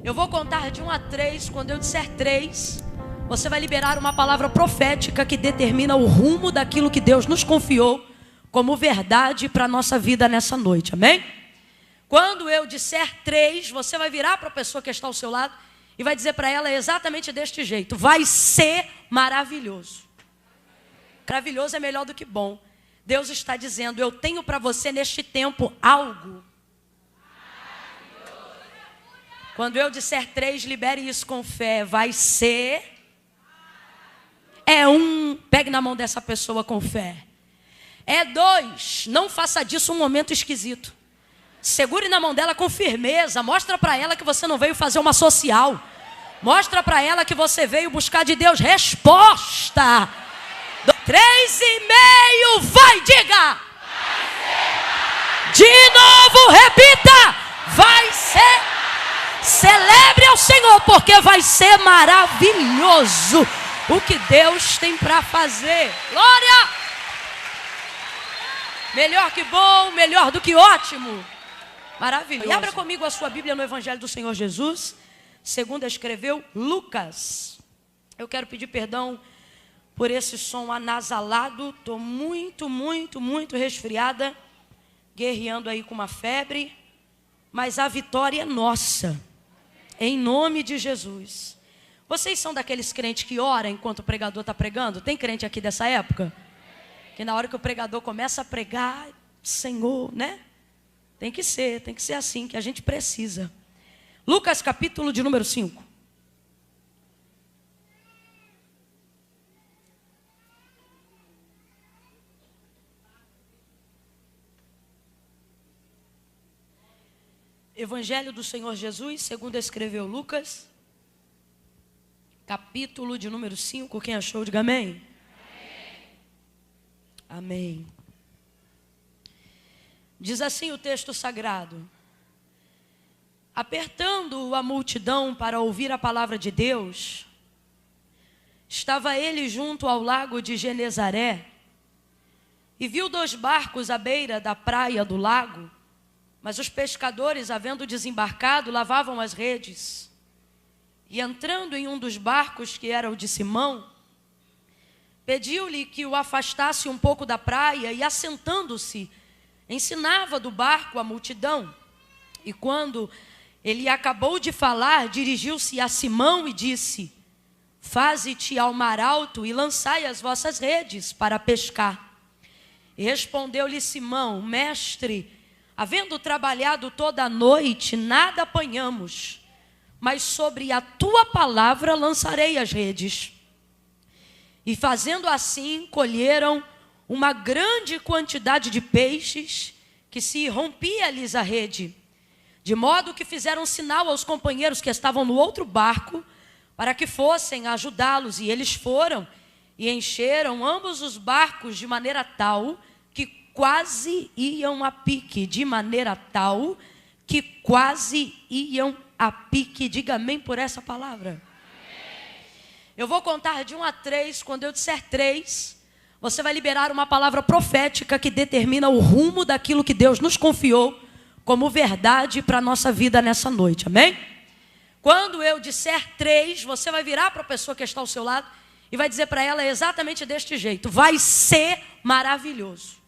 Eu vou contar de 1 a 3. Quando eu disser 3, você vai liberar uma palavra profética que determina o rumo daquilo que Deus nos confiou como verdade para a nossa vida nessa noite, amém? Quando eu disser 3, você vai virar para a pessoa que está ao seu lado e vai dizer para ela exatamente deste jeito: vai ser maravilhoso. Maravilhoso é melhor do que bom. Deus está dizendo: eu tenho para você neste tempo algo. Quando eu disser 3, libere isso com fé. Vai ser. É 1, pegue na mão dessa pessoa com fé. É 2, não faça disso um momento esquisito. Segure na mão dela com firmeza. Mostra para ela que você não veio fazer uma social. Mostra para ela que você veio buscar de Deus resposta. 3,5, vai, diga. De novo, repita. Vai ser. Celebre ao Senhor, porque vai ser maravilhoso o que Deus tem para fazer. Glória! Melhor que bom, melhor do que ótimo. Maravilhoso. E abra comigo a sua Bíblia no Evangelho do Senhor Jesus, segundo escreveu Lucas. Eu quero pedir perdão por esse som anasalado. Estou muito resfriada, guerreando aí com uma febre. Mas a vitória é nossa, em nome de Jesus. Vocês são daqueles crentes que oram enquanto o pregador está pregando? Tem crente aqui dessa época? Que na hora que o pregador começa a pregar, Senhor, né? Tem que ser assim, que a gente precisa. Lucas capítulo de número 5. Evangelho do Senhor Jesus, segundo escreveu Lucas, capítulo de número 5. Quem achou, diga amém. Amém. Diz assim o texto sagrado: apertando a multidão para ouvir a palavra de Deus, estava ele junto ao lago de Genezaré, e viu 2 barcos à beira da praia do lago. Mas os pescadores, havendo desembarcado, lavavam as redes. E entrando em um dos barcos, que era o de Simão, pediu-lhe que o afastasse um pouco da praia, e assentando-se, ensinava do barco a multidão. E quando ele acabou de falar, dirigiu-se a Simão e disse: faze-te ao mar alto e lançai as vossas redes para pescar. E respondeu-lhe Simão: mestre, havendo trabalhado toda a noite, nada apanhamos, mas sobre a tua palavra lançarei as redes. E fazendo assim, colheram uma grande quantidade de peixes, que se rompia-lhes a rede, de modo que fizeram sinal aos companheiros que estavam no outro barco, para que fossem ajudá-los. E eles foram e encheram ambos os barcos de maneira tal que quase iam a pique, Diga amém por essa palavra. Amém. Eu vou contar de 1 a 3. Quando eu disser 3, você vai liberar uma palavra profética que determina o rumo daquilo que Deus nos confiou como verdade para a nossa vida nessa noite, amém? Quando eu disser 3, você vai virar para a pessoa que está ao seu lado e vai dizer para ela exatamente deste jeito: vai ser maravilhoso.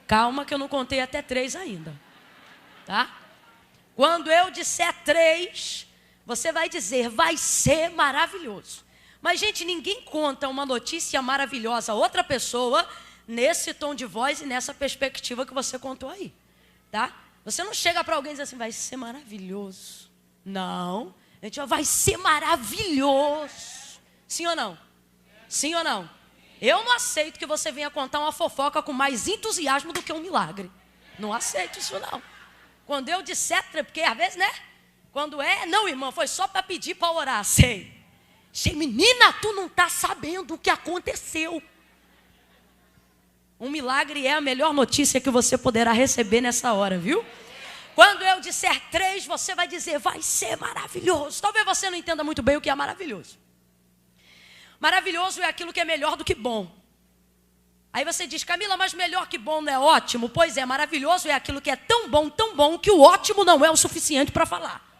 Calma que eu não contei até 3 ainda, tá? Quando eu disser 3, você vai dizer: vai ser maravilhoso. Mas, gente, ninguém conta uma notícia maravilhosa a outra pessoa nesse tom de voz e nessa perspectiva que você contou aí, tá? Você não chega para alguém e diz assim: vai ser maravilhoso. Não, a gente vai ser maravilhoso. Sim ou não? Sim ou não? Eu não aceito que você venha contar uma fofoca com mais entusiasmo do que um milagre. Não aceito isso não. Quando eu disser, porque às vezes, né? Quando não, irmã, foi só para pedir para orar. Sei, menina, tu não está sabendo o que aconteceu. Um milagre é a melhor notícia que você poderá receber nessa hora, viu? Quando eu disser 3, você vai dizer: vai ser maravilhoso. Talvez você não entenda muito bem o que é maravilhoso. Maravilhoso é aquilo que é melhor do que bom. Aí você diz: Camila, mas melhor que bom não é ótimo? Pois é, maravilhoso é aquilo que é tão bom, que o ótimo não é o suficiente para falar.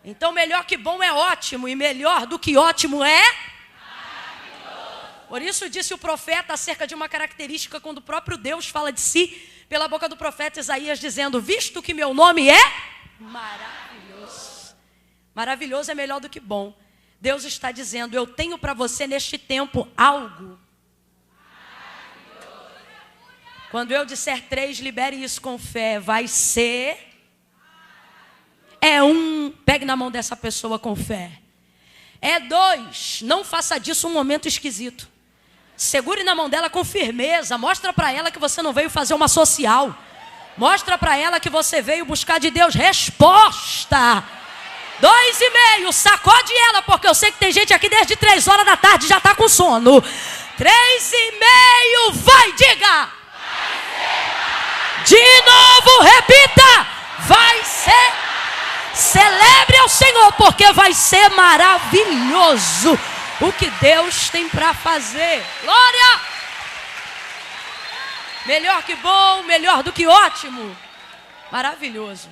Então, melhor que bom é ótimo, e melhor do que ótimo é maravilhoso. Por isso disse o profeta acerca de uma característica quando o próprio Deus fala de si, pela boca do profeta Isaías, dizendo: visto que meu nome é maravilhoso. Maravilhoso é melhor do que bom. Deus está dizendo: eu tenho para você neste tempo algo. Quando eu disser 3, libere isso com fé. Vai ser. É 1, pegue na mão dessa pessoa com fé. É 2, não faça disso um momento esquisito. Segure na mão dela com firmeza. Mostra para ela que você não veio fazer uma social. Mostra para ela que você veio buscar de Deus resposta. 2,5, sacode ela, porque eu sei que tem gente aqui desde 3 horas da tarde já está com sono. 3,5, vai, diga. De novo, repita. Vai ser. Celebre ao Senhor, porque vai ser maravilhoso o que Deus tem para fazer. Glória! Melhor que bom, melhor do que ótimo. Maravilhoso.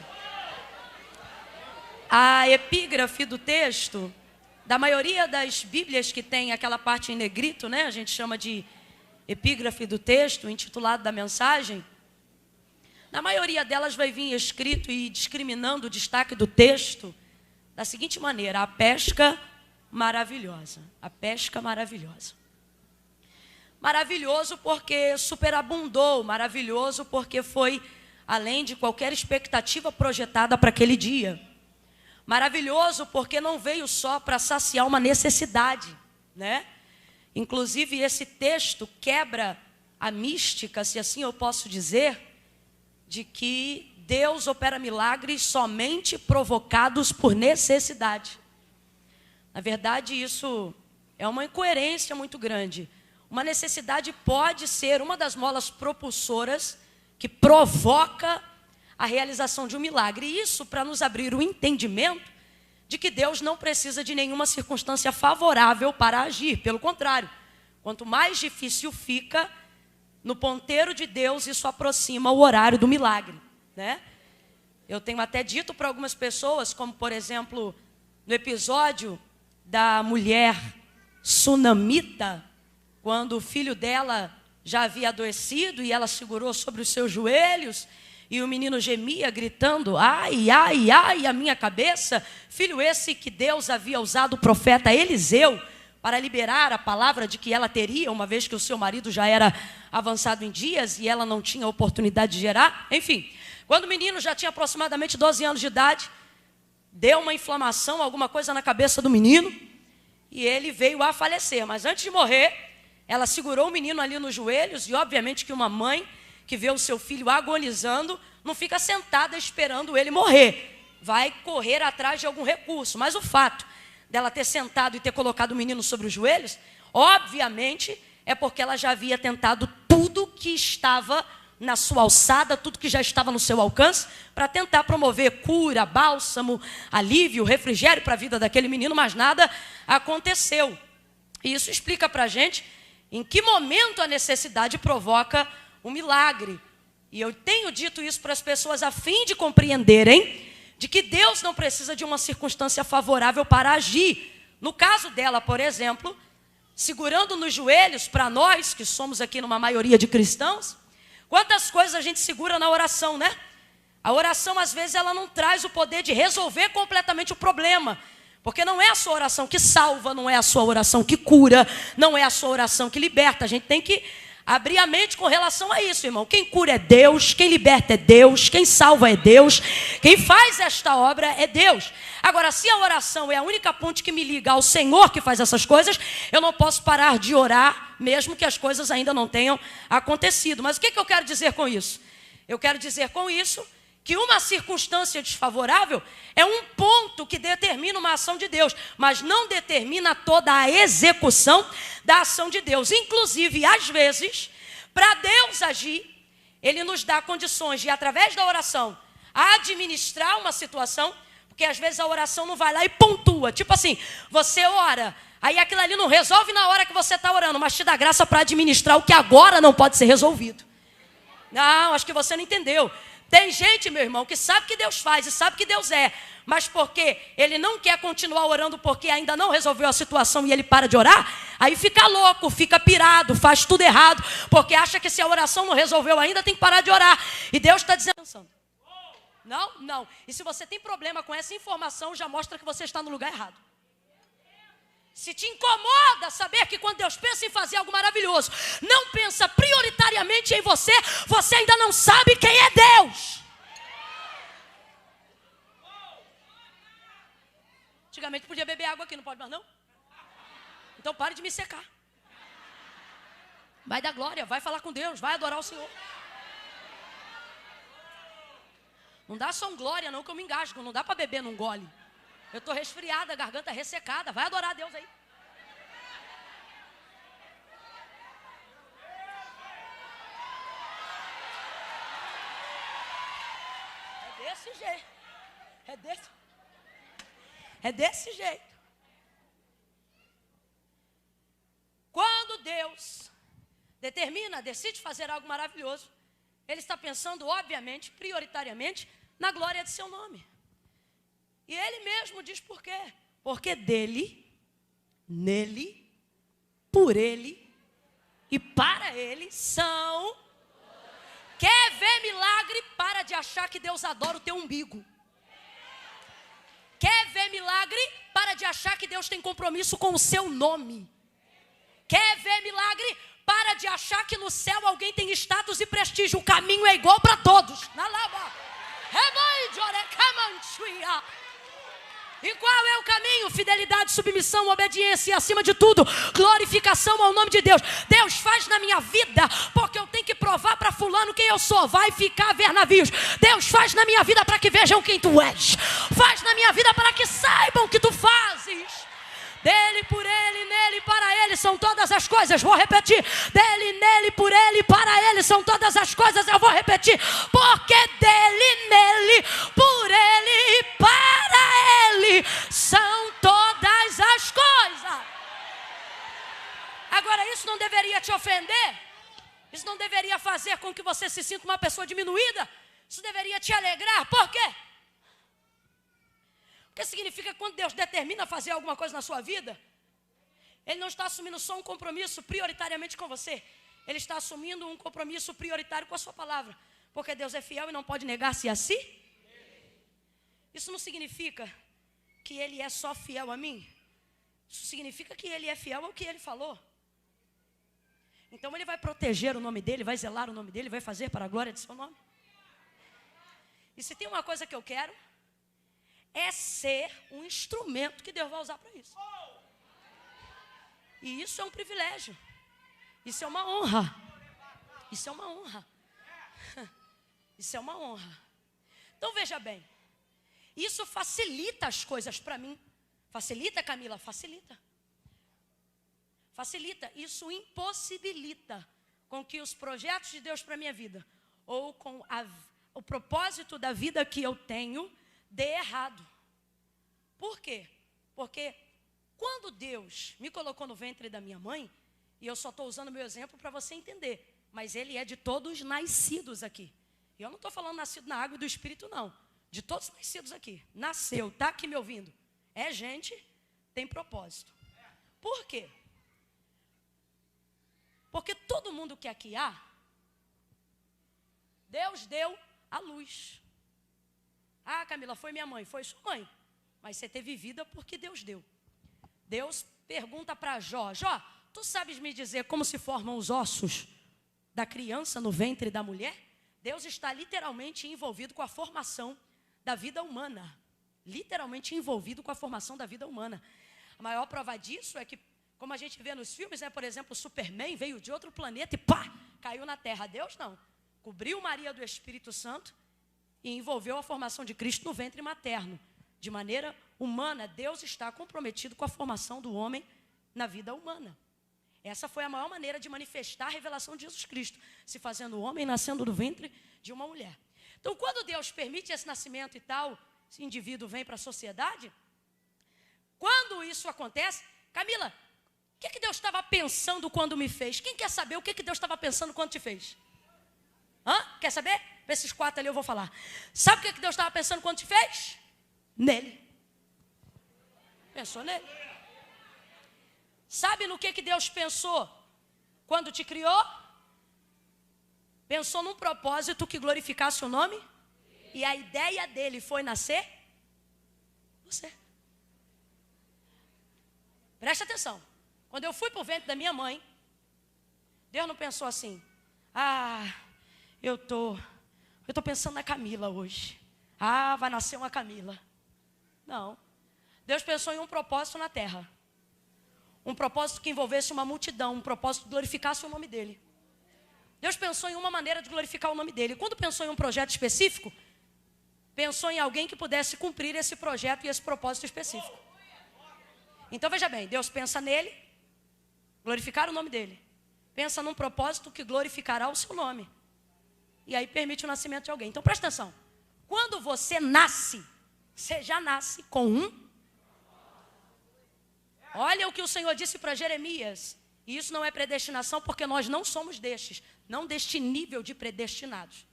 A epígrafe do texto, da maioria das Bíblias que tem aquela parte em negrito, né? A gente chama de epígrafe do texto, intitulado da mensagem. Na maioria delas vai vir escrito e discriminando o destaque do texto da seguinte maneira: a pesca maravilhosa. A pesca maravilhosa. Maravilhoso porque superabundou, maravilhoso porque foi além de qualquer expectativa projetada para aquele dia. Maravilhoso porque não veio só para saciar uma necessidade, né? Inclusive esse texto quebra a mística, se assim eu posso dizer, de que Deus opera milagres somente provocados por necessidade. Na verdade, isso é uma incoerência muito grande. Uma necessidade pode ser uma das molas propulsoras que provoca a realização de um milagre. E isso para nos abrir o entendimento de que Deus não precisa de nenhuma circunstância favorável para agir. Pelo contrário, quanto mais difícil fica, no ponteiro de Deus, isso aproxima o horário do milagre, né? Eu tenho até dito para algumas pessoas, como por exemplo, no episódio da mulher sunamita, quando o filho dela já havia adoecido e ela segurou sobre os seus joelhos, e o menino gemia gritando: ai, ai, ai, a minha cabeça. Filho esse que Deus havia usado o profeta Eliseu para liberar a palavra de que ela teria, uma vez que o seu marido já era avançado em dias e ela não tinha oportunidade de gerar. Enfim, quando o menino já tinha aproximadamente 12 anos de idade, deu uma inflamação, alguma coisa na cabeça do menino, e ele veio a falecer. Mas antes de morrer, ela segurou o menino ali nos joelhos, e obviamente que uma mãe que vê o seu filho agonizando, não fica sentada esperando ele morrer. Vai correr atrás de algum recurso. Mas o fato dela ter sentado e ter colocado o menino sobre os joelhos, obviamente, é porque ela já havia tentado tudo que estava na sua alçada, tudo que já estava no seu alcance, para tentar promover cura, bálsamo, alívio, refrigério para a vida daquele menino, mas nada aconteceu. E isso explica para a gente em que momento a necessidade provoca um milagre. E eu tenho dito isso para as pessoas a fim de compreenderem de que Deus não precisa de uma circunstância favorável para agir. No caso dela, por exemplo, segurando nos joelhos, para nós que somos aqui numa maioria de cristãos, quantas coisas a gente segura na oração, né? A oração, às vezes, ela não traz o poder de resolver completamente o problema. Porque não é a sua oração que salva, não é a sua oração que cura, não é a sua oração que liberta. A gente tem que abrir a mente com relação a isso, irmão. Quem cura é Deus, quem liberta é Deus, quem salva é Deus, quem faz esta obra é Deus. Agora, se a oração é a única ponte que me liga ao Senhor que faz essas coisas, eu não posso parar de orar, mesmo que as coisas ainda não tenham acontecido. Mas o que eu quero dizer com isso? Eu quero dizer com isso que uma circunstância desfavorável é um ponto que determina uma ação de Deus, mas não determina toda a execução da ação de Deus. Inclusive, às vezes, para Deus agir, Ele nos dá condições de, através da oração, administrar uma situação, porque às vezes a oração não vai lá e pontua. Tipo assim, você ora, aí aquilo ali não resolve na hora que você está orando, mas te dá graça para administrar o que agora não pode ser resolvido. Não, acho que você não entendeu. Tem gente, meu irmão, que sabe que Deus faz e sabe que Deus é, mas porque ele não quer continuar orando porque ainda não resolveu a situação e ele para de orar, aí fica louco, fica pirado, faz tudo errado, porque acha que se a oração não resolveu ainda tem que parar de orar. E Deus está dizendo, não. E se você tem problema com essa informação, já mostra que você está no lugar errado. Se te incomoda saber que quando Deus pensa em fazer algo maravilhoso, não pensa prioritariamente em você, você ainda não sabe quem é Deus. Antigamente podia beber água aqui, não pode mais não? Então pare de me secar. Vai dar glória, vai falar com Deus, vai adorar o Senhor. Não dá só um glória não que eu me engasgo, não dá para beber num gole. Eu estou resfriada, garganta ressecada. Vai adorar a Deus aí. É desse jeito. É desse jeito. Quando Deus decide fazer algo maravilhoso, Ele está pensando, obviamente, prioritariamente, na glória de seu nome. E ele mesmo diz por quê? Porque dele, nele, por ele e para ele são. Quer ver milagre? Para de achar que Deus adora o teu umbigo. Quer ver milagre? Para de achar que Deus tem compromisso com o seu nome. Quer ver milagre? Para de achar que no céu alguém tem status e prestígio. O caminho é igual para todos. Na lava. E qual é o caminho? Fidelidade, submissão, obediência e, acima de tudo, glorificação ao nome de Deus. Deus faz na minha vida, porque eu tenho que provar para fulano quem eu sou. Vai ficar a ver navios. Deus faz na minha vida para que vejam quem tu és. Faz na minha vida para que saibam o que tu fazes. Dele, por ele, nele, para ele são todas as coisas. Vou repetir. Dele, nele, por ele, para ele são todas as coisas. Eu vou repetir. Porque dele, nele, por ele e para ele são todas as coisas. Agora, isso não deveria te ofender? Isso não deveria fazer com que você se sinta uma pessoa diminuída? Isso deveria te alegrar? Por quê? Porque significa que quando Deus determina fazer alguma coisa na sua vida, Ele não está assumindo só um compromisso prioritariamente com você. Ele está assumindo um compromisso prioritário com a sua palavra. Porque Deus é fiel e não pode negar-se a si. Isso não significa que Ele é só fiel a mim. Isso significa que Ele é fiel ao que Ele falou. Então Ele vai proteger o nome dEle, vai zelar o nome dEle, vai fazer para a glória de seu nome. E se tem uma coisa que eu quero, é ser um instrumento que Deus vai usar para isso. E isso é um privilégio. Isso é uma honra. Isso é uma honra. Isso é uma honra. Então veja bem. Isso facilita as coisas para mim. Facilita, Camila? Facilita. Facilita. Isso impossibilita com que os projetos de Deus para a minha vida, ou com o propósito da vida que eu tenho, dê errado. Por quê? Porque quando Deus me colocou no ventre da minha mãe, e eu só estou usando meu exemplo para você entender, mas Ele é de todos nascidos aqui. E eu não estou falando nascido na água e do Espírito, não. De todos nascidos aqui. Nasceu, está aqui me ouvindo. É gente, tem propósito. Por quê? Porque todo mundo que aqui há, Deus deu a luz. Ah, Camila, foi minha mãe. Foi sua mãe. Mas você teve vida porque Deus deu. Deus pergunta para Jó. Jó, tu sabes me dizer como se formam os ossos da criança no ventre da mulher? Deus está literalmente envolvido com a formação da vida humana. Literalmente envolvido com a formação da vida humana. A maior prova disso é que, como a gente vê nos filmes, por exemplo, o Superman veio de outro planeta e pá, caiu na terra. Deus não. Cobriu Maria do Espírito Santo e envolveu a formação de Cristo no ventre materno. De maneira humana, Deus está comprometido com a formação do homem na vida humana. Essa foi a maior maneira de manifestar a revelação de Jesus Cristo, se fazendo homem, nascendo do ventre de uma mulher. Então, quando Deus permite esse nascimento e tal, esse indivíduo vem para a sociedade, quando isso acontece, Camila, o que Deus estava pensando quando me fez? Quem quer saber o que Deus estava pensando quando te fez? Quer saber? Para esses 4 ali eu vou falar. Sabe o que Deus estava pensando quando te fez? Nele. Pensou nele. Sabe no que Deus pensou quando te criou? Pensou num propósito que glorificasse o nome. E a ideia dele foi nascer você. Presta atenção. Quando eu fui para o ventre da minha mãe, Deus não pensou assim: eu tô pensando na Camila hoje. Vai nascer uma Camila. Não. Deus pensou em um propósito na terra. Um propósito que envolvesse uma multidão, um propósito que glorificasse o nome dele. Deus pensou em uma maneira de glorificar o nome dele. Quando pensou em um projeto específico, pensou em alguém que pudesse cumprir esse projeto e esse propósito específico. Então veja bem, Deus pensa nele, glorificar o nome dele. Pensa num propósito que glorificará o seu nome. E aí permite o nascimento de alguém. Então presta atenção. Quando você nasce, você já nasce com um. Olha o que o Senhor disse para Jeremias. E isso não é predestinação, porque nós não somos destes. Não deste nível de predestinados.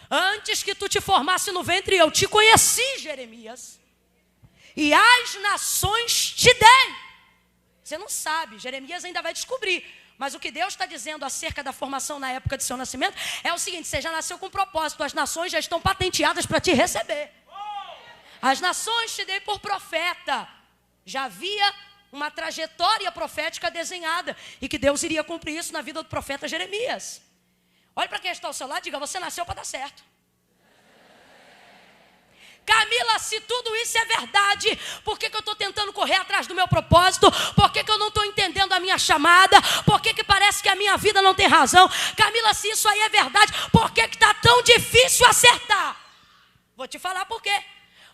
Antes que tu te formasse no ventre, eu te conheci, Jeremias. E as nações te dei. Você não sabe, Jeremias ainda vai descobrir. Mas o que Deus está dizendo acerca da formação na época de seu nascimento é o seguinte: você já nasceu com propósito. As nações já estão patenteadas para te receber. As nações te dei por profeta. Já havia uma trajetória profética desenhada. E que Deus iria cumprir isso na vida do profeta Jeremias. Olha para quem está ao seu lado e diga: você nasceu para dar certo. Camila, se tudo isso é verdade, por que eu estou tentando correr atrás do meu propósito? Por que eu não estou entendendo a minha chamada? Por que parece que a minha vida não tem razão? Camila, se isso aí é verdade, por que está tão difícil acertar? Vou te falar por quê.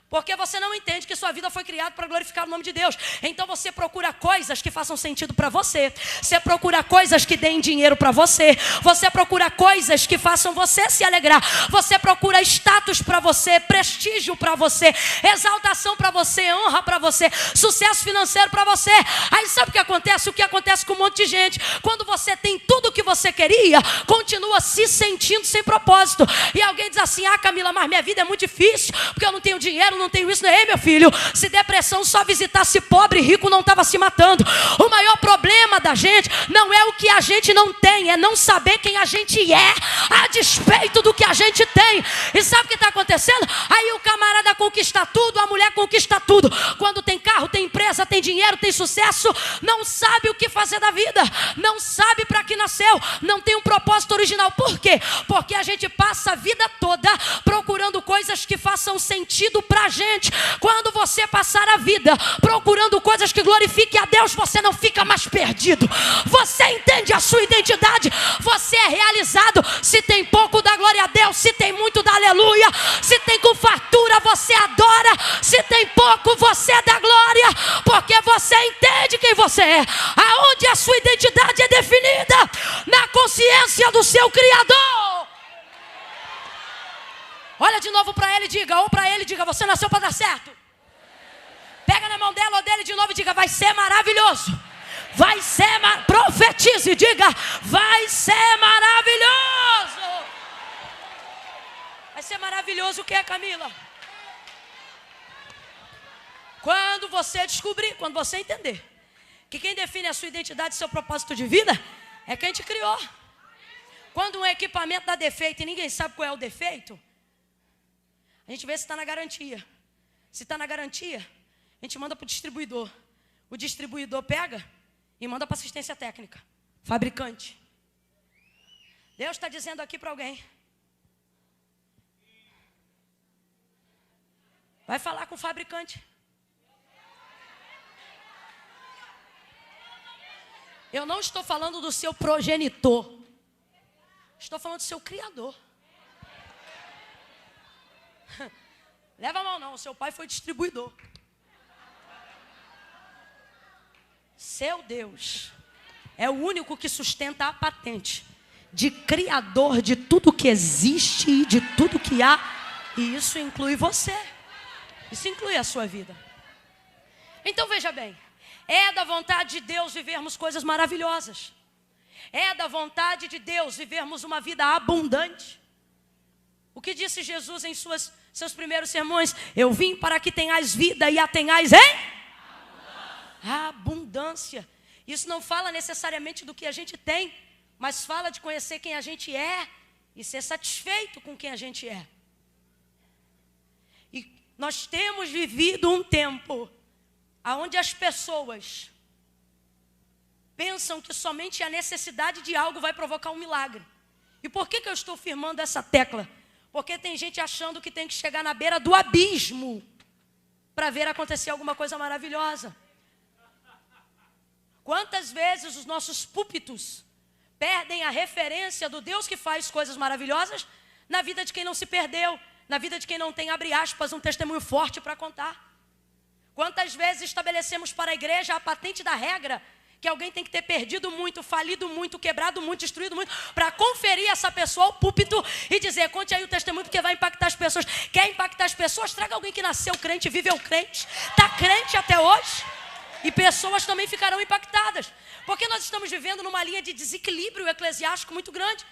Porque você não entende que sua vida foi criada para glorificar o nome de Deus. Então você procura coisas que façam sentido para você. Você procura coisas que deem dinheiro para você. Você procura coisas que façam você se alegrar. Você procura status para você, prestígio para você, exaltação para você, honra para você, sucesso financeiro para você. Aí sabe o que acontece? O que acontece com um monte de gente? Quando você tem tudo o que você queria, continua se sentindo sem propósito. E alguém diz assim: Camila, mas minha vida é muito difícil, porque eu não tenho dinheiro, não tenho isso. Ei, meu filho, se depressão só visitasse pobre, rico não estava se matando. O maior problema da gente não é o que a gente não tem, é não saber quem a gente é, a despeito do que a gente tem. E sabe o que está acontecendo? Aí o camarada conquista tudo, a mulher conquista tudo. Quando tem carro, tem empresa, tem dinheiro, tem sucesso, não sabe o que fazer da vida, não sabe para que nasceu, não tem um propósito original. Por quê? Porque a gente passa a vida toda procurando coisas que façam sentido para gente. Quando você passar a vida procurando coisas que glorifiquem a Deus, você não fica mais perdido. Você entende a sua identidade. Você é realizado. Se tem pouco, dá glória a Deus. Se tem muito, dá aleluia. Se tem com fartura, você adora. Se tem pouco, você dá glória. Porque você entende quem você é. Aonde a sua identidade é definida? Na consciência do seu Criador. Olha de novo para ele e diga, ou para ele diga: você nasceu para dar certo. Pega na mão dela ou dele de novo e diga: vai ser maravilhoso. Vai ser, profetize, diga: vai ser maravilhoso. Vai ser maravilhoso o que é, Camila? Quando você descobrir, quando você entender que quem define a sua identidade e seu propósito de vida é quem te criou. Quando um equipamento dá defeito e ninguém sabe qual é o defeito, a gente vê se está na garantia. Se está na garantia, a gente manda para o distribuidor. O distribuidor pega e manda para assistência técnica. Fabricante. Deus está dizendo aqui para alguém: vai falar com o fabricante. Eu não estou falando do seu progenitor. Estou falando do seu Criador. Leva a mão não, seu pai foi distribuidor. Seu Deus é o único que sustenta a patente de criador de tudo que existe e de tudo que há. E isso inclui você. Isso inclui a sua vida. Então veja bem, é da vontade de Deus vivermos coisas maravilhosas. É da vontade de Deus vivermos uma vida abundante. O que disse Jesus em seus primeiros sermões? Eu vim para que tenhais vida e a tenhais em abundância. Isso não fala necessariamente do que a gente tem, mas fala de conhecer quem a gente é e ser satisfeito com quem a gente é. E nós temos vivido um tempo onde as pessoas pensam que somente a necessidade de algo vai provocar um milagre. E por que eu estou firmando essa tecla? Porque tem gente achando que tem que chegar na beira do abismo para ver acontecer alguma coisa maravilhosa. Quantas vezes os nossos púlpitos perdem a referência do Deus que faz coisas maravilhosas na vida de quem não se perdeu, na vida de quem não tem, abre aspas, um testemunho forte para contar. Quantas vezes estabelecemos para a igreja a patente da regra que alguém tem que ter perdido muito, falido muito, quebrado muito, destruído muito, para conferir essa pessoa ao púlpito e dizer, conte aí o testemunho porque vai impactar as pessoas. Quer impactar as pessoas? Traga alguém que nasceu crente, viveu crente, está crente até hoje. E pessoas também ficarão impactadas. Porque nós estamos vivendo numa linha de desequilíbrio eclesiástico muito grande.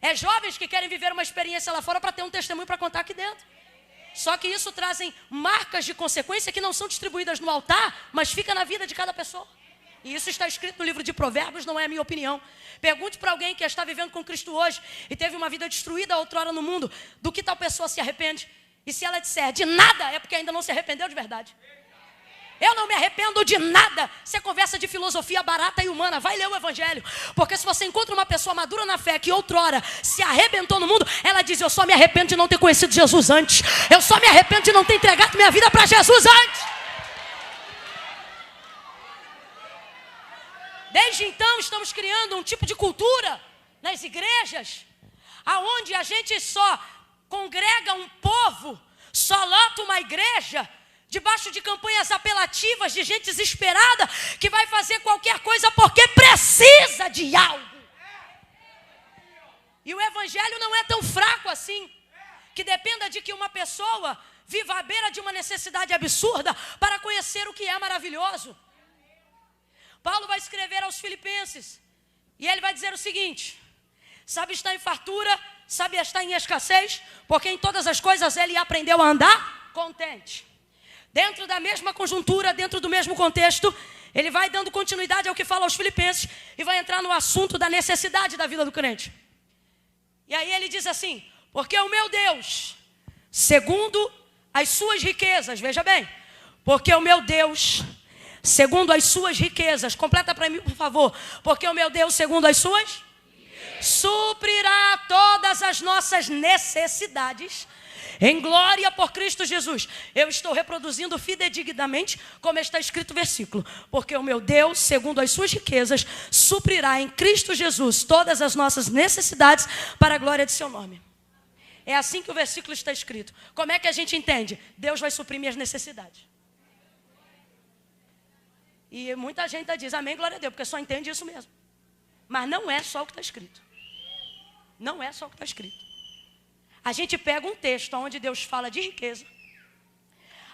É jovens que querem viver uma experiência lá fora para ter um testemunho para contar aqui dentro. Só que isso trazem marcas de consequência que não são distribuídas no altar, mas fica na vida de cada pessoa. E isso está escrito no livro de Provérbios, não é a minha opinião. Pergunte para alguém que está vivendo com Cristo hoje e teve uma vida destruída outrora no mundo, do que tal pessoa se arrepende. E se ela disser de nada, é porque ainda não se arrependeu de verdade. Eu não me arrependo de nada. Isso é conversa de filosofia barata e humana. Vai ler o Evangelho. Porque se você encontra uma pessoa madura na fé que outrora se arrebentou no mundo, ela diz, eu só me arrependo de não ter conhecido Jesus antes. Eu só me arrependo de não ter entregado minha vida para Jesus antes. Desde então estamos criando um tipo de cultura nas igrejas, aonde a gente só congrega um povo, só lota uma igreja debaixo de campanhas apelativas de gente desesperada que vai fazer qualquer coisa porque precisa de algo. E o evangelho não é tão fraco assim, que dependa de que uma pessoa viva à beira de uma necessidade absurda para conhecer o que é maravilhoso. Paulo vai escrever aos Filipenses e ele vai dizer o seguinte: sabe estar em fartura, sabe estar em escassez, porque em todas as coisas ele aprendeu a andar contente. Dentro da mesma conjuntura, dentro do mesmo contexto, ele vai dando continuidade ao que fala aos Filipenses e vai entrar no assunto da necessidade da vida do crente. E aí ele diz assim: porque o meu Deus, segundo as suas riquezas, veja bem, porque o meu Deus, segundo as suas riquezas, completa para mim por favor, porque o meu Deus, segundo as suas, suprirá todas as nossas necessidades em glória por Cristo Jesus. Eu estou reproduzindo fidedignamente como está escrito o versículo. Porque o meu Deus, segundo as suas riquezas, suprirá em Cristo Jesus todas as nossas necessidades para a glória de seu nome. É assim que o versículo está escrito. Como é que a gente entende? Deus vai suprir minhas necessidades. E muita gente diz, amém, glória a Deus, porque só entende isso mesmo. Mas não é só o que está escrito. Não é só o que está escrito. A gente pega um texto onde Deus fala de riqueza,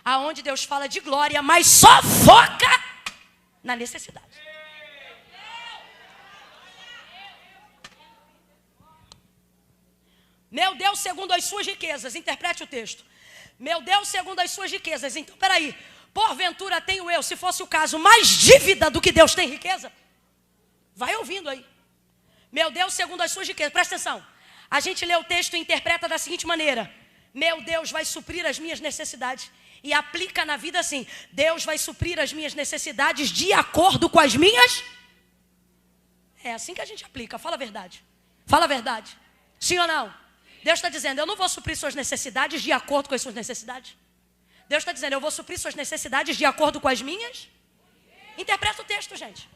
aonde Deus fala de glória, mas só foca na necessidade. Meu Deus, segundo as suas riquezas, interprete o texto. Meu Deus, segundo as suas riquezas. Então, peraí, porventura tenho eu, se fosse o caso, mais dívida do que Deus tem riqueza? Vai ouvindo aí. Meu Deus, segundo as suas riquezas, presta atenção. A gente lê o texto e interpreta da seguinte maneira: meu Deus vai suprir as minhas necessidades. E aplica na vida assim: Deus vai suprir as minhas necessidades de acordo com as minhas. É assim que a gente aplica, fala a verdade. Fala a verdade. Sim ou não? Deus está dizendo, eu não vou suprir suas necessidades de acordo com as suas necessidades. Deus está dizendo, eu vou suprir suas necessidades de acordo com as minhas. Interpreta o texto, gente.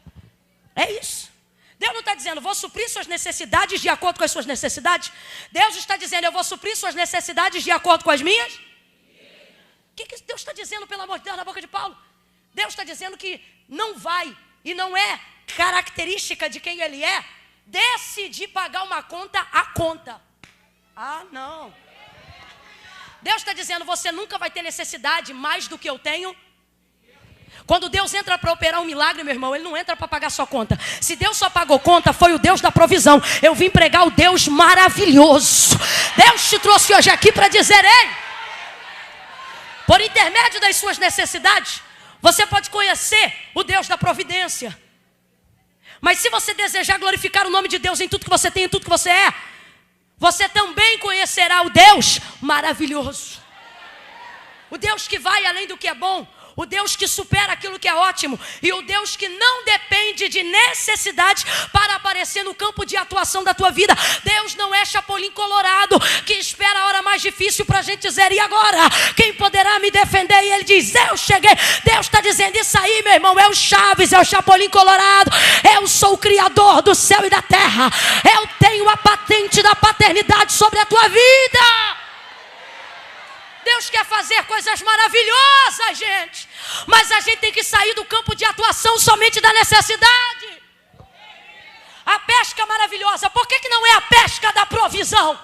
É isso. Deus não está dizendo, vou suprir suas necessidades de acordo com as suas necessidades. Deus está dizendo, eu vou suprir suas necessidades de acordo com as minhas. O que Deus está dizendo, pelo amor de Deus, na boca de Paulo? Deus está dizendo que não vai, e não é característica de quem Ele é, decidir pagar uma conta à conta. Ah, não. Deus está dizendo, você nunca vai ter necessidade mais do que eu tenho. Quando Deus entra para operar um milagre, meu irmão, Ele não entra para pagar sua conta. Se Deus só pagou conta, foi o Deus da provisão. Eu vim pregar o Deus maravilhoso. Deus te trouxe hoje aqui para dizer: ei, por intermédio das suas necessidades, você pode conhecer o Deus da providência. Mas se você desejar glorificar o nome de Deus em tudo que você tem, em tudo que você é, você também conhecerá o Deus maravilhoso. O Deus que vai além do que é bom. O Deus que supera aquilo que é ótimo. E o Deus que não depende de necessidade para aparecer no campo de atuação da tua vida. Deus não é chapolim colorado que espera a hora mais difícil para a gente dizer: e agora? Quem poderá me defender? E Ele diz: eu cheguei. Deus está dizendo: isso aí, meu irmão, é o Chaves, é o chapolim colorado. Eu sou o Criador do céu e da terra. Eu tenho a patente da paternidade sobre a tua vida. Deus quer fazer coisas maravilhosas, gente. Mas a gente tem que sair do campo de atuação somente da necessidade. A pesca maravilhosa, por que não é a pesca da provisão?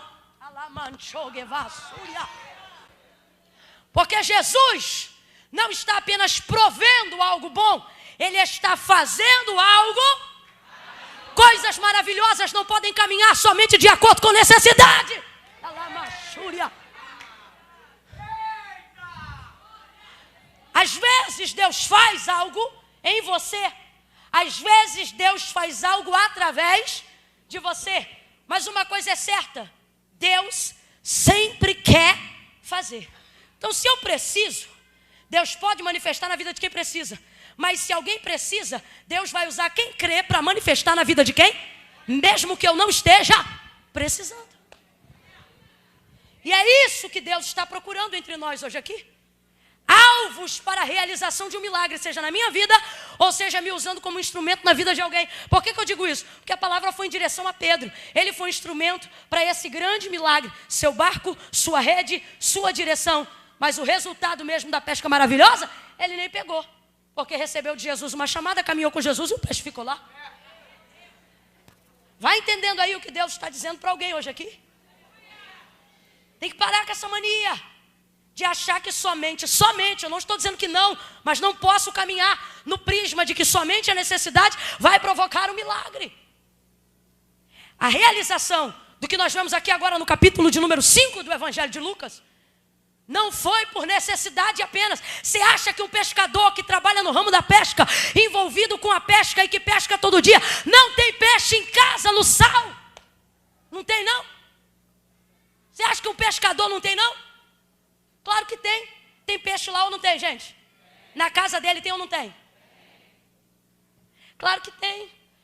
Porque Jesus não está apenas provendo algo bom, Ele está fazendo algo. Coisas maravilhosas não podem caminhar somente de acordo com necessidade. Às vezes Deus faz algo em você. Às vezes Deus faz algo através de você. Mas uma coisa é certa: Deus sempre quer fazer. Então, se eu preciso, Deus pode manifestar na vida de quem precisa. Mas se alguém precisa, Deus vai usar quem crê para manifestar na vida de quem? Mesmo que eu não esteja precisando. E é isso que Deus está procurando entre nós hoje aqui. Alvos para a realização de um milagre, seja na minha vida, ou seja me usando como instrumento na vida de alguém. Por que eu digo isso? Porque a palavra foi em direção a Pedro. Ele foi um instrumento para esse grande milagre. Seu barco, sua rede, sua direção. Mas o resultado mesmo da pesca maravilhosa, ele nem pegou. Porque recebeu de Jesus uma chamada, caminhou com Jesus e o peixe ficou lá. Vai entendendo aí o que Deus está dizendo para alguém hoje aqui? Tem que parar com essa mania de achar que somente, eu não estou dizendo que não, mas não posso caminhar no prisma de que somente a necessidade vai provocar um milagre. A realização do que nós vemos aqui agora no capítulo de número 5 do Evangelho de Lucas, não foi por necessidade apenas. Você acha que um pescador que trabalha no ramo da pesca, envolvido com a pesca e que pesca todo dia, não tem peixe em casa no sal? Não tem não? Você acha que um pescador não tem não? Claro que tem. Tem peixe lá ou não tem, gente? Na casa dele tem ou não tem? Claro que tem.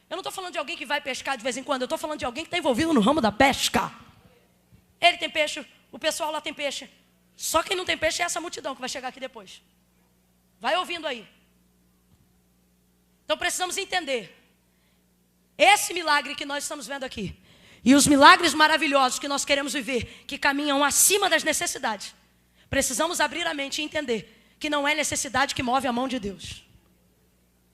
Eu não estou falando de alguém que vai pescar de vez em quando. Eu estou falando de alguém que está envolvido no ramo da pesca. Ele tem peixe, o pessoal lá tem peixe. Só quem não tem peixe é essa multidão que vai chegar aqui depois. Vai ouvindo aí. Então precisamos entender. Esse milagre que nós estamos vendo aqui, e os milagres maravilhosos que nós queremos viver, que caminham acima das necessidades, precisamos abrir a mente e entender que não é necessidade que move a mão de Deus.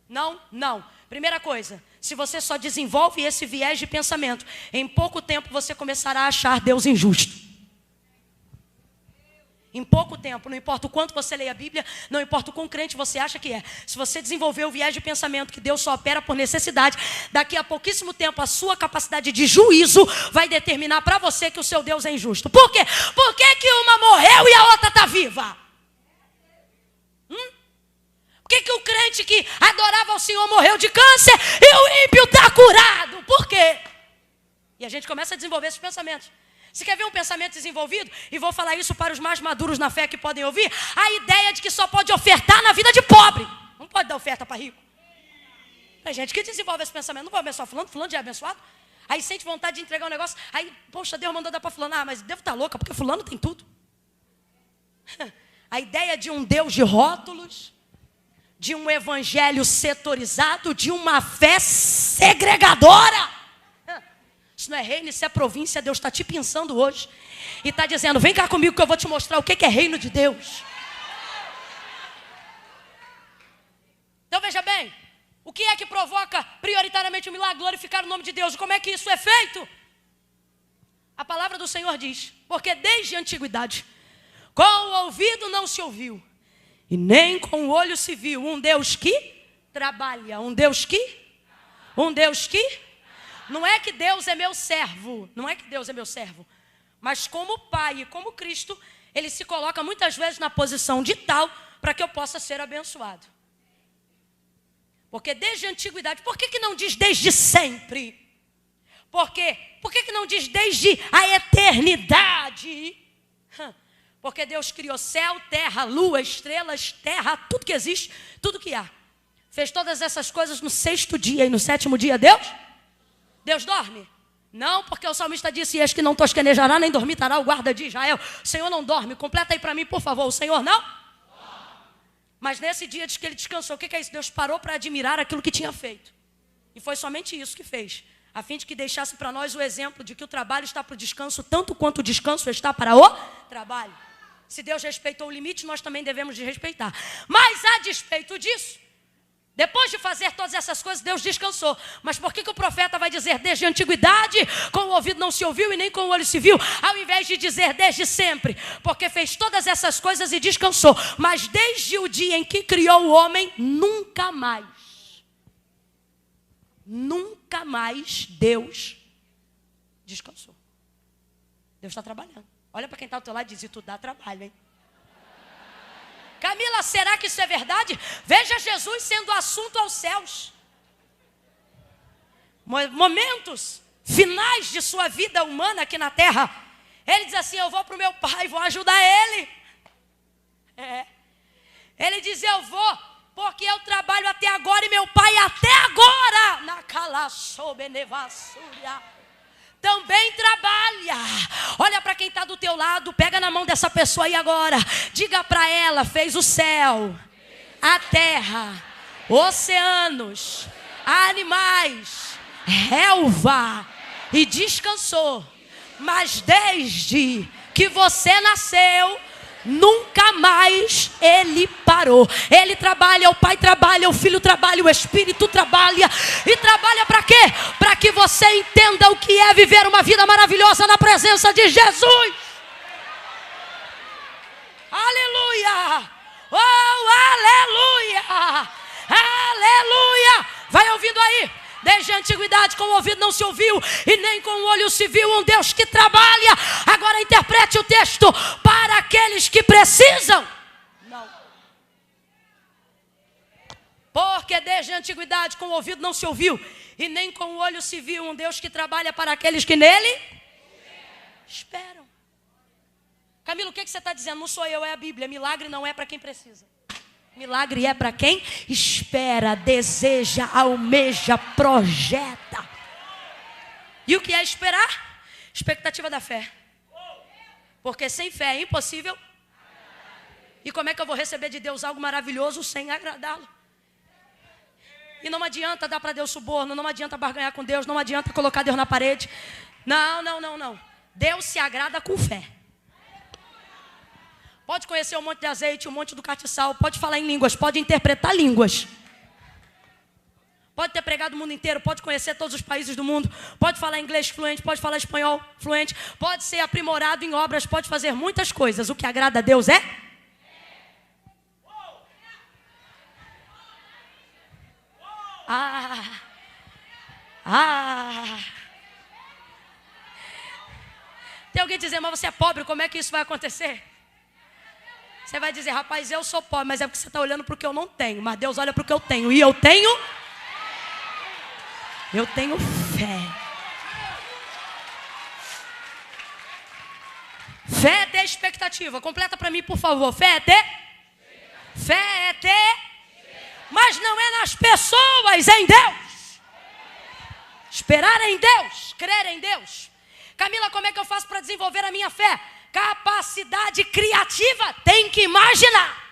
Não. Primeira coisa, se você só desenvolve esse viés de pensamento, em pouco tempo você começará a achar Deus injusto. Em pouco tempo, não importa o quanto você leia a Bíblia, não importa o quão crente você acha que é. Se você desenvolver o viés de pensamento que Deus só opera por necessidade, daqui a pouquíssimo tempo a sua capacidade de juízo vai determinar para você que o seu Deus é injusto. Por quê? Por que uma morreu e a outra está viva? Por que o crente que adorava o Senhor morreu de câncer e o ímpio está curado? Por quê? E a gente começa a desenvolver esses pensamentos. Você quer ver um pensamento desenvolvido? E vou falar isso para os mais maduros na fé que podem ouvir. A ideia de que só pode ofertar na vida de pobre. Não pode dar oferta para rico. Tem gente que desenvolve esse pensamento. Não vou abençoar fulano já é abençoado. Aí sente vontade de entregar um negócio. Aí, poxa, Deus mandou dar para fulano. Mas devo estar louca, porque fulano tem tudo. A ideia de um Deus de rótulos, de um evangelho setorizado, de uma fé segregadora. Isso não é reino, isso é província. Deus está te pensando hoje e está dizendo: vem cá comigo que eu vou te mostrar o que é reino de Deus. Então veja bem, o que é que provoca prioritariamente o milagre? Glorificar o nome de Deus. Como é que isso é feito? A palavra do Senhor diz: porque desde a antiguidade, com o ouvido não se ouviu, e nem com o olho se viu. Um Deus que trabalha. Um Deus que? Não é que Deus é meu servo. Não é que Deus é meu servo. Mas como Pai e como Cristo, Ele se coloca muitas vezes na posição de tal para que eu possa ser abençoado. Porque desde a antiguidade, por que não diz desde sempre? Por quê? Por que não diz desde a eternidade? Porque Deus criou céu, terra, lua, estrelas, terra, tudo que existe, tudo que há. Fez todas essas coisas no 6º dia e no 7º dia Deus dorme? Não, porque o salmista disse, eis que não tosquenejará, nem dormitará o guarda de Israel. O Senhor não dorme, completa aí para mim, por favor, o Senhor não? Mas nesse dia diz que Ele descansou. O que é isso? Deus parou para admirar aquilo que tinha feito. E foi somente isso que fez. A fim de que deixasse para nós o exemplo de que o trabalho está para o descanso, tanto quanto o descanso está para o trabalho. Se Deus respeitou o limite, nós também devemos de respeitar. Mas a despeito disso, depois de fazer todas essas coisas, Deus descansou. Mas por que o profeta vai dizer desde a antiguidade, com o ouvido não se ouviu e nem com o olho se viu, ao invés de dizer desde sempre? Porque fez todas essas coisas e descansou. Mas desde o dia em que criou o homem, nunca mais Deus descansou. Deus está trabalhando. Olha para quem está ao teu lado e diz, e tu dá trabalho, hein? Camila, será que isso é verdade? Veja Jesus sendo assunto aos céus. Momentos finais de sua vida humana aqui na terra. Ele diz assim, eu vou para o meu pai, vou ajudar ele. Ele diz, eu vou, porque eu trabalho até agora e meu pai até agora. Na calaçobenevassúria. Também trabalha. Olha para quem está do teu lado, pega na mão dessa pessoa aí agora. Diga para ela, fez o céu, a terra, oceanos, animais, relva e descansou. Mas desde que você nasceu, nunca mais Ele parou. Ele trabalha, o Pai trabalha, o Filho trabalha, o Espírito trabalha. E trabalha para quê? Para que você entenda o que é viver uma vida maravilhosa na presença de Jesus. Aleluia! Oh, aleluia! Aleluia! Vai ouvindo aí. Desde a antiguidade com o ouvido não se ouviu e nem com o olho se viu um Deus que trabalha. Agora interprete o texto para aqueles que precisam. Não. Porque desde a antiguidade com o ouvido não se ouviu e nem com o olho se viu um Deus que trabalha para aqueles que nele esperam. Camilo, o que você está dizendo? Não sou eu, é a Bíblia. Milagre não é para quem precisa. Milagre é para quem espera, deseja, almeja, projeta. E o que é esperar? Expectativa da fé. Porque sem fé é impossível. E como é que eu vou receber de Deus algo maravilhoso sem agradá-lo? E não adianta dar para Deus suborno, não adianta barganhar com Deus, não adianta colocar Deus na parede. Não. Deus se agrada com fé. Pode conhecer um monte de azeite, um monte do castiçal, pode falar em línguas, pode interpretar línguas. Pode ter pregado o mundo inteiro, pode conhecer todos os países do mundo, pode falar inglês fluente, pode falar espanhol fluente, pode ser aprimorado em obras, pode fazer muitas coisas. O que agrada a Deus é? Tem alguém dizendo, mas você é pobre, como é que isso vai acontecer? Você vai dizer, rapaz, eu sou pobre, mas é porque você está olhando para o que eu não tenho. Mas Deus olha para o que eu tenho. E eu tenho fé. Fé é ter expectativa. Completa para mim, por favor. Fé é ter. Mas não é nas pessoas, é em Deus. Esperar em Deus, crer em Deus. Camila, como é que eu faço para desenvolver a minha fé? Capacidade criativa, tem que imaginar.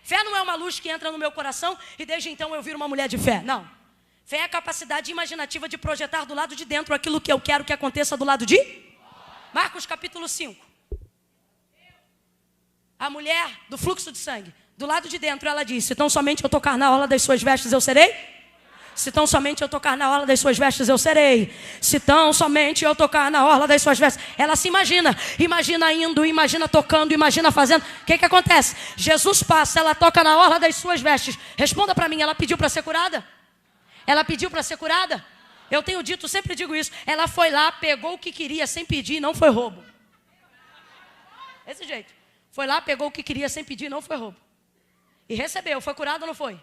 Fé não é uma luz que entra no meu coração e desde então eu viro uma mulher de fé. Não. Fé é a capacidade imaginativa de projetar do lado de dentro aquilo que eu quero que aconteça do lado de Marcos capítulo 5. A mulher do fluxo de sangue, do lado de dentro ela disse, então somente eu tocar na orla das suas vestes eu serei? Se tão somente eu tocar na orla das suas vestes, eu serei. Se tão somente eu tocar na orla das suas vestes. Ela se imagina indo, imagina tocando, imagina fazendo. O que acontece? Jesus passa, ela toca na orla das suas vestes. Responda para mim, ela pediu para ser curada? Ela pediu para ser curada? Eu tenho dito, sempre digo isso. Ela foi lá, pegou o que queria sem pedir, não foi roubo. Desse jeito. Foi lá, pegou o que queria sem pedir, não foi roubo. E recebeu. Foi curada ou não foi?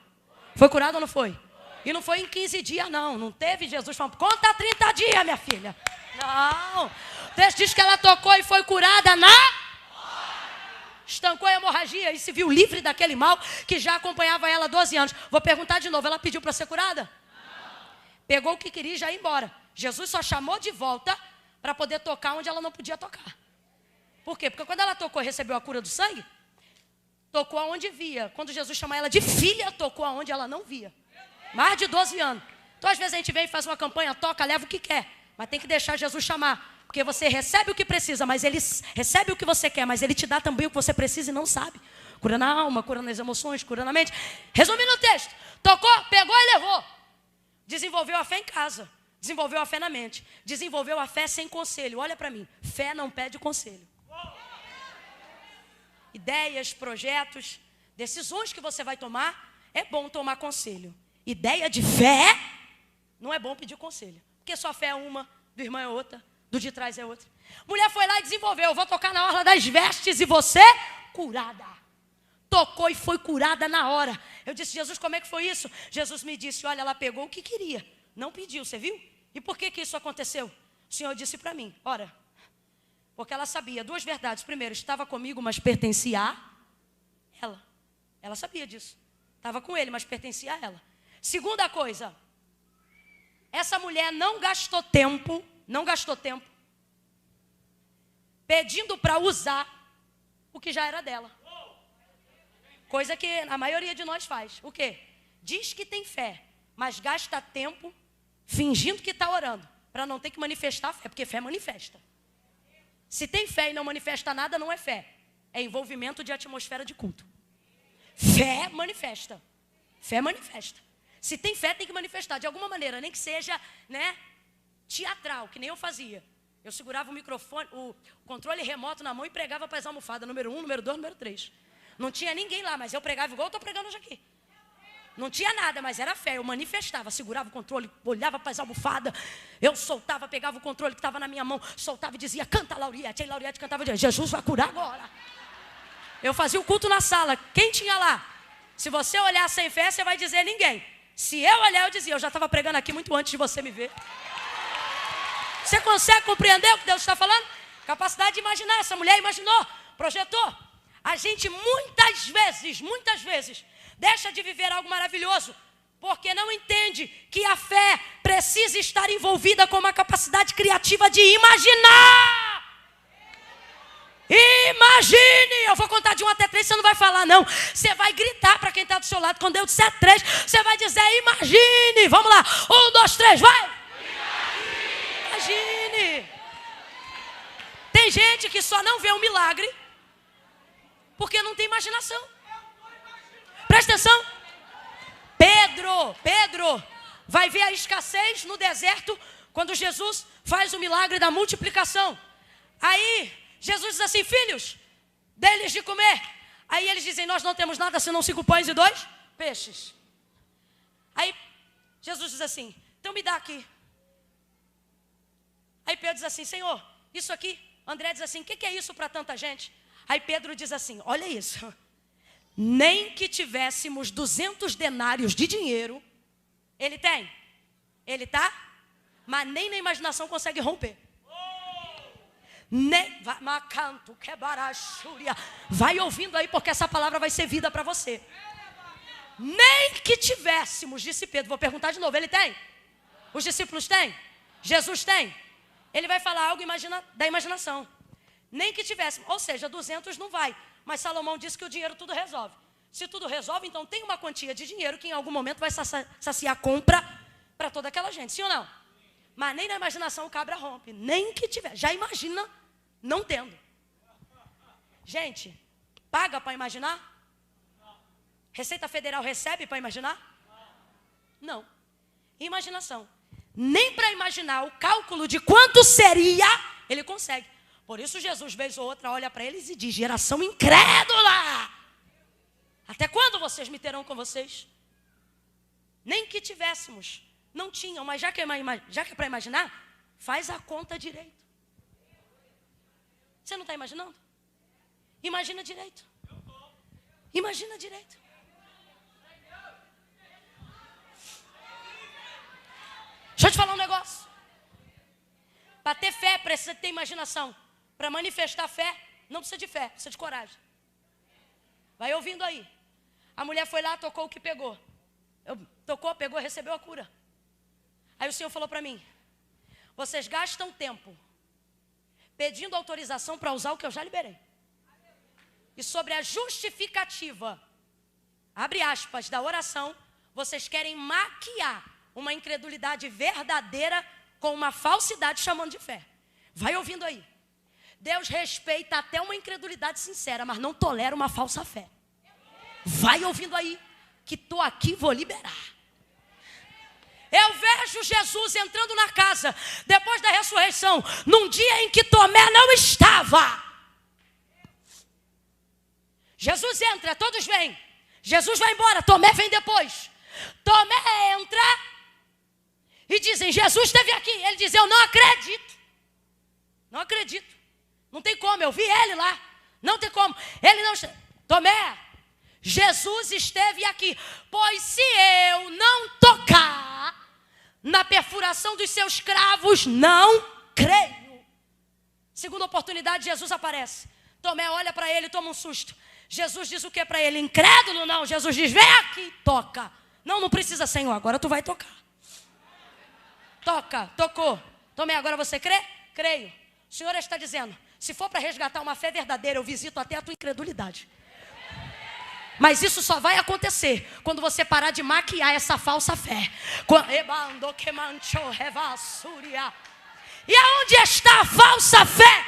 Foi curada ou não foi? E não foi em 15 dias, não. Não teve Jesus falando, conta 30 dias, minha filha. Não. O texto diz que ela tocou e foi curada na... Estancou a hemorragia e se viu livre daquele mal que já acompanhava ela há 12 anos. Vou perguntar de novo, ela pediu para ser curada? Pegou o que queria e já ia embora. Jesus só chamou de volta para poder tocar onde ela não podia tocar. Por quê? Porque quando ela tocou e recebeu a cura do sangue, tocou aonde via. Quando Jesus chamou ela de filha, tocou aonde ela não via. Mais de 12 anos. Então, às vezes, a gente vem e faz uma campanha, toca, leva o que quer. Mas tem que deixar Jesus chamar. Porque você recebe o que precisa, mas ele recebe o que você quer, mas ele te dá também o que você precisa e não sabe. Cura na alma, cura nas emoções, cura na mente. Resumindo o texto. Tocou, pegou e levou. Desenvolveu a fé em casa. Desenvolveu a fé na mente. Desenvolveu a fé sem conselho. Olha para mim. Fé não pede conselho. Ideias, projetos, decisões que você vai tomar, é bom tomar conselho. Ideia de fé, não é bom pedir conselho. Porque sua fé é uma, do irmão é outra, do de trás é outra. Mulher foi lá e desenvolveu, eu vou tocar na orla das vestes e você, curada. Tocou e foi curada na hora. Eu disse, Jesus, como é que foi isso? Jesus me disse, olha, ela pegou o que queria, não pediu, você viu? E por que isso aconteceu? O Senhor disse para mim, ora, porque ela sabia duas verdades. Primeiro, estava comigo, mas pertencia a ela. Ela sabia disso. Estava com ele, mas pertencia a ela. Segunda coisa, essa mulher não gastou tempo pedindo para usar o que já era dela. Coisa que a maioria de nós faz. O quê? Diz que tem fé, mas gasta tempo fingindo que está orando, para não ter que manifestar a fé, porque fé manifesta. Se tem fé e não manifesta nada, não é fé. É envolvimento de atmosfera de culto. Fé manifesta. Fé manifesta. Se tem fé, tem que manifestar de alguma maneira, nem que seja, teatral, que nem eu fazia. Eu segurava o microfone, o controle remoto na mão e pregava para as almofadas, número 1, número 2, número 3. Não tinha ninguém lá, mas eu pregava igual eu estou pregando hoje aqui. Não tinha nada, mas era fé. Eu manifestava, segurava o controle, olhava para as almofadas. Eu soltava, pegava o controle que estava na minha mão, soltava e dizia, canta Lauriette. Aí Lauriette cantava, dizia, Jesus vai curar agora. Eu fazia o culto na sala. Quem tinha lá? Se você olhar sem fé, você vai dizer ninguém. Se eu olhar, eu dizia, eu já estava pregando aqui muito antes de você me ver. Você consegue compreender o que Deus está falando? Capacidade de imaginar. Essa mulher imaginou, projetou. A gente muitas vezes, deixa de viver algo maravilhoso, porque não entende que a fé precisa estar envolvida com uma capacidade criativa de imaginar. Imagine! Eu vou contar de 1 até 3, você não vai falar não. Você vai gritar para quem está do seu lado. Quando eu disser 3, você vai dizer imagine. Vamos lá, 1, 2, 3, vai! Imagine! Tem gente que só não vê um milagre porque não tem imaginação. Presta atenção. Pedro vai ver a escassez no deserto quando Jesus faz o milagre da multiplicação. Aí Jesus diz assim, filhos, dê-lhes de comer. Aí eles dizem, nós não temos nada senão 5 pães e 2 peixes. Aí Jesus diz assim, então me dá aqui. Aí Pedro diz assim, Senhor, isso aqui. André diz assim, o que é isso para tanta gente? Aí Pedro diz assim, olha isso. Nem que tivéssemos 200 denários de dinheiro, ele tem, ele tá, mas nem na imaginação consegue romper. Vai ouvindo aí, porque essa palavra vai ser vida para você. Nem que tivéssemos, disse Pedro, vou perguntar de novo, ele tem? Os discípulos têm? Jesus tem? Ele vai falar algo da imaginação. Nem que tivéssemos, ou seja, 200 não vai. Mas Salomão disse que o dinheiro tudo resolve. Se tudo resolve, então tem uma quantia de dinheiro que em algum momento vai saciar a compra para toda aquela gente. Sim ou não? Mas nem na imaginação o cabra rompe. Nem que tiver. Já imagina não tendo. Gente, paga para imaginar? Receita Federal recebe para imaginar? Não. imaginação. Nem para imaginar o cálculo de quanto seria, ele consegue. Por isso Jesus, vez ou outra, olha para eles e diz: geração incrédula! Até quando vocês me terão com vocês? Nem que tivéssemos. Não tinham, mas já que é para imaginar, faz a conta direito. Você não está imaginando? Imagina direito. Imagina direito. Deixa eu te falar um negócio. Para ter fé, precisa ter imaginação. Para manifestar fé, não precisa de fé, precisa de coragem. Vai ouvindo aí. A mulher foi lá, tocou o que pegou. Tocou, pegou, recebeu a cura. Aí o Senhor falou para mim: vocês gastam tempo pedindo autorização para usar o que eu já liberei. E sobre a justificativa, abre aspas, da oração, vocês querem maquiar uma incredulidade verdadeira com uma falsidade chamando de fé. Vai ouvindo aí. Deus respeita até uma incredulidade sincera, mas não tolera uma falsa fé. Vai ouvindo aí, que estou aqui e vou liberar. Eu vejo Jesus entrando na casa, depois da ressurreição, num dia em que Tomé não estava. Jesus entra, todos vêm. Jesus vai embora, Tomé vem depois. Tomé entra e dizem: Jesus esteve aqui. Ele diz: eu não acredito. Não acredito. Não tem como, eu vi ele lá. Não tem como. Ele não... Tomé, Jesus esteve aqui. Pois se eu não tocar na perfuração dos seus cravos, não creio. Segunda oportunidade, Jesus aparece. Tomé olha para ele e toma um susto. Jesus diz o que para ele? Incrédulo? Não. Jesus diz: vem aqui, toca. Não, não precisa, Senhor, agora tu vai tocar. Toca, tocou. Tomé, agora você crê? Creio. O Senhor está dizendo: se for para resgatar uma fé verdadeira, eu visito até a tua incredulidade. Mas isso só vai acontecer quando você parar de maquiar essa falsa fé. E aonde está a falsa fé?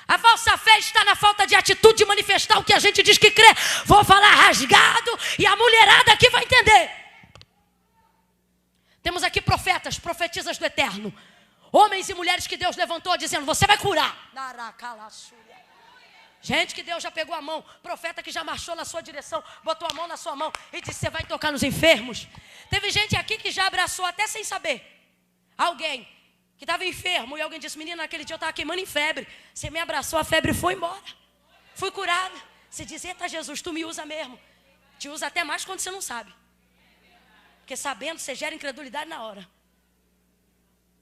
A falsa fé está na falta de atitude de manifestar o que a gente diz que crê. Vou falar rasgado e a mulherada aqui vai entender. Temos aqui profetas, profetisas do eterno. Homens e mulheres que Deus levantou dizendo: você vai curar. Gente que Deus já pegou a mão. Profeta que já marchou na sua direção, botou a mão na sua mão e disse: você vai tocar nos enfermos. Teve gente aqui que já abraçou até sem saber alguém que estava enfermo. E alguém disse: menina, naquele dia eu estava queimando em febre. Você me abraçou, a febre foi embora. Fui curada. Você diz: eita Jesus, tu me usa mesmo. Te usa até mais quando você não sabe. Porque sabendo, você gera incredulidade na hora.